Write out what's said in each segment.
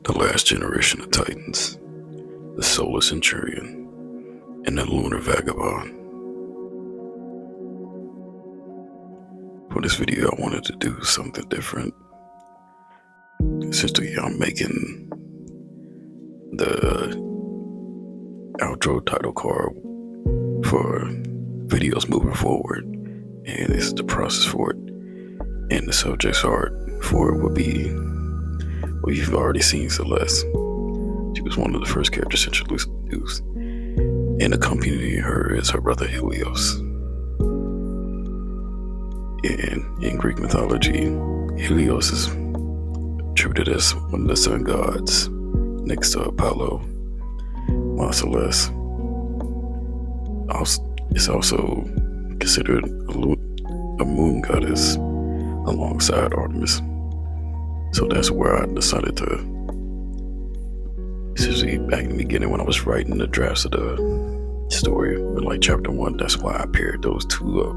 the last generation of Titans, the Solar Centurion, and the Lunar Vagabond. For this video, I wanted to do something different. Essentially, I'm making the outro title card for videos moving forward, and this is the process for it. And the subjects art for it would be, well, you've already seen Celeste. She was one of the first characters introduced, and accompanying her is her brother Helios. And in Greek mythology, Helios is attributed as one of the sun gods next to Apollo, while Celeste is also considered a moon goddess alongside Artemis. So that's where I decided to, essentially back in the beginning when I was writing the drafts of the story, in like chapter 1, that's why I paired those two up,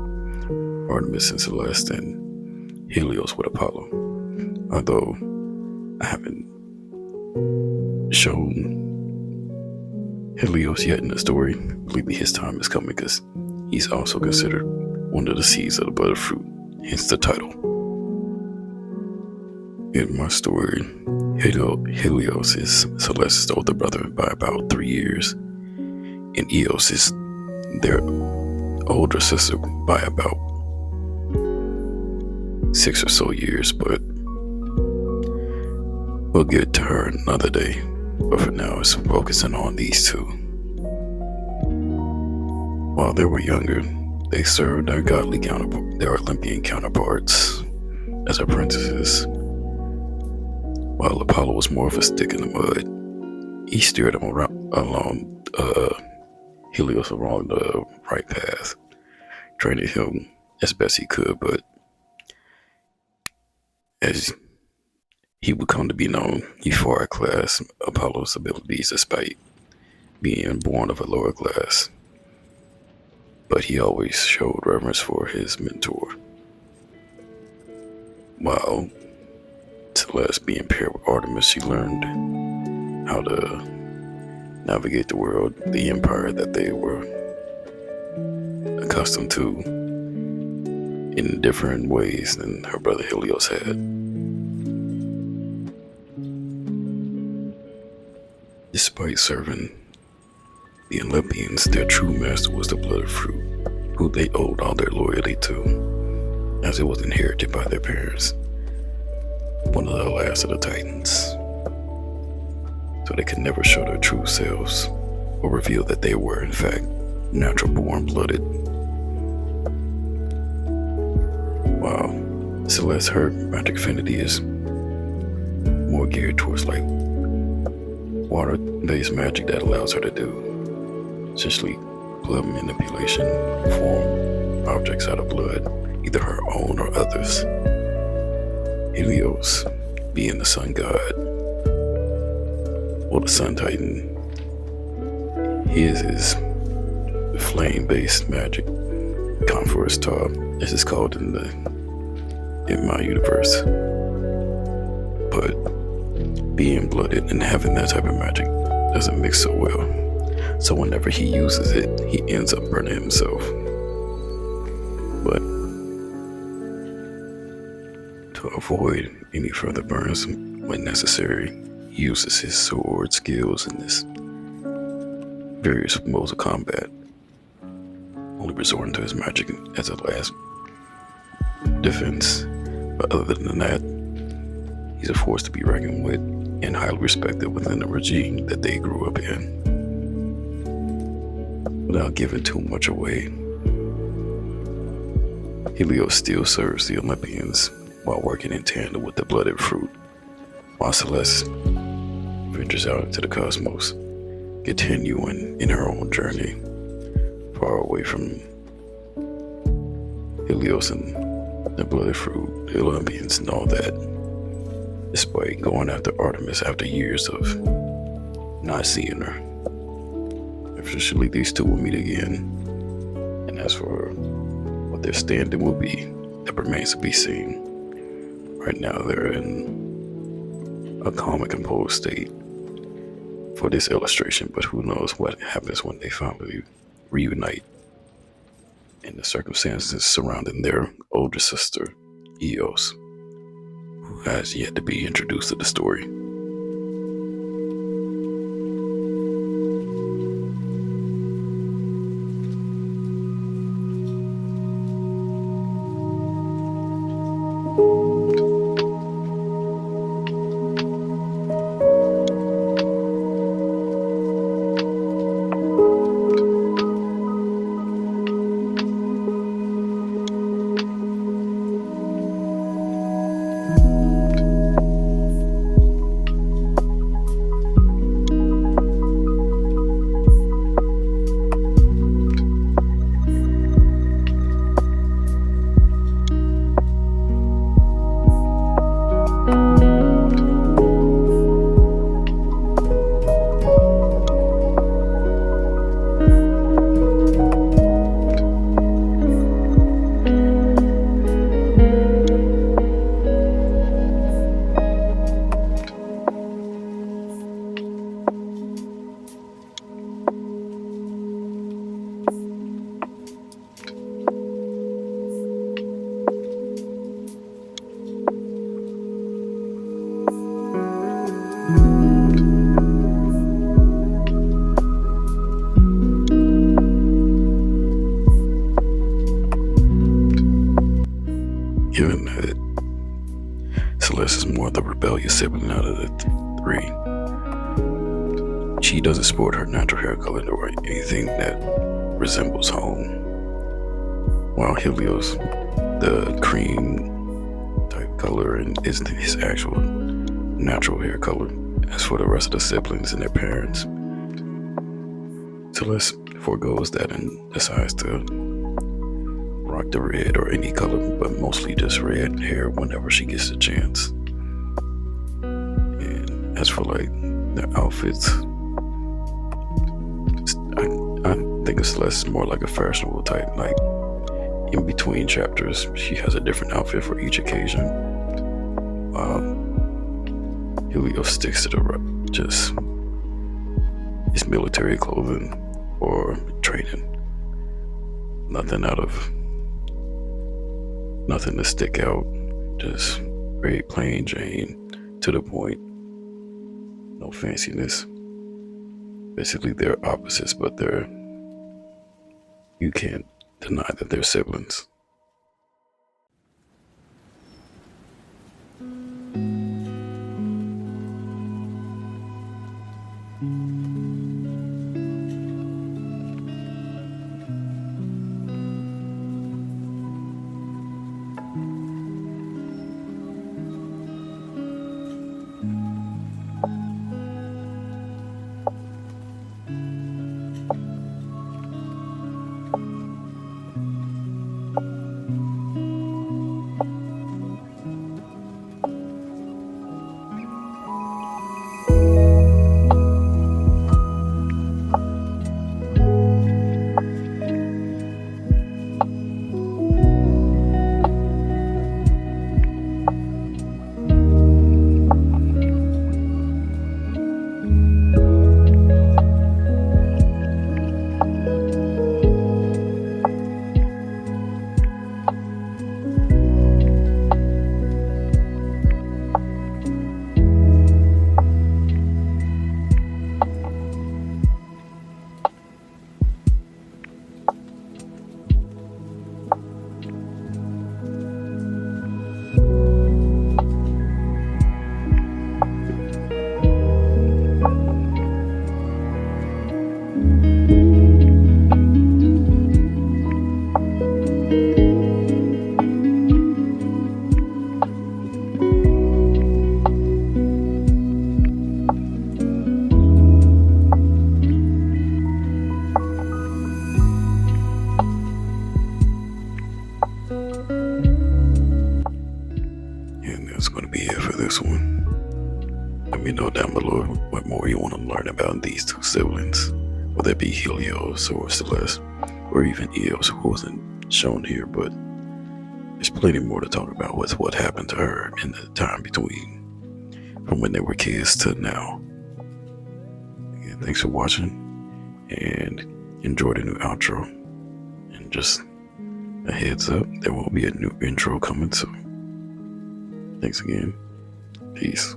Artemis and Celeste, and Helios with Apollo. Although I haven't shown Helios yet in the story, believe me, his time is coming, because he's also considered one of the seeds of the blood fruit, hence the title. In my story, Helios is Celeste's older brother by about 3 years, and Eos is their older sister by about 6 or so years, but we'll get to her another day. But for now, it's focusing on these two. While they were younger, they served their their Olympian counterparts as apprentices. While Apollo was more of a stick in the mud, he steered him along Helios along the right path, training him as best he could. But as he would come to be known, he far outclassed Apollo's abilities despite being born of a lower class. But he always showed reverence for his mentor. While Celeste, being paired with Artemis, she learned how to navigate the world, the empire that they were accustomed to, in different ways than her brother Helios had. Despite serving the Olympians, their true master was the blood fruit, who they owed all their loyalty to, as it was inherited by their parents, one of the last of the Titans. So they could never show their true selves or reveal that they were, in fact, natural born blooded. While Celeste, her magic affinity is more geared towards like water-based magic that allows her to do essentially blood manipulation, form objects out of blood, either her own or others. Helios, being the sun god, or the sun titan, his is flame-based magic, Conforus Tar, as it's called in my universe. But being blooded and having that type of magic doesn't mix so well. So whenever he uses it, he ends up burning himself. But to avoid any further burns when necessary, he uses his sword skills and his various modes of combat, only resorting to his magic as a last defense. But other than that, he's a force to be reckoned with and highly respected within the regime that they grew up in. Without giving too much away, Helios still serves the Olympians while working in tandem with the blooded fruit, while Celeste ventures out into the cosmos, continuing in her own journey, far away from Helios and the blooded fruit, the Olympians, and all that, despite going after Artemis after years of not seeing her. Eventually, these two will meet again, and as for what their standing will be, that remains to be seen. Right now, they're in a calm and composed state for this illustration, but who knows what happens when they finally reunite and the circumstances surrounding their older sister, Eos, who has yet to be introduced to the story. Given that Celeste is more the rebellious sibling out of the three, she doesn't sport her natural hair color or anything that resembles home, while Helios, the cream type color, and isn't his actual natural hair color. As for the rest of the siblings and their parents, Celeste foregoes that and decides to rock the red or any color, but mostly just red hair whenever she gets the chance. And as for like the outfits, I think of Celeste more like a fashionable type. Like in between chapters, she has a different outfit for each occasion. Helios sticks to just his military clothing or training. Nothing to stick out, just very plain Jane, to the point, no fanciness. Basically, they're opposites, but you can't deny that they're siblings. Let me know down below what more you want to learn about these two siblings, whether it be Helios or Celeste, or even Eos, who wasn't shown here, but there's plenty more to talk about with what happened to her in the time between from when they were kids to now. Again, thanks for watching, and enjoy the new outro. And just a heads up, there will be a new intro coming soon. Thanks again. Peace.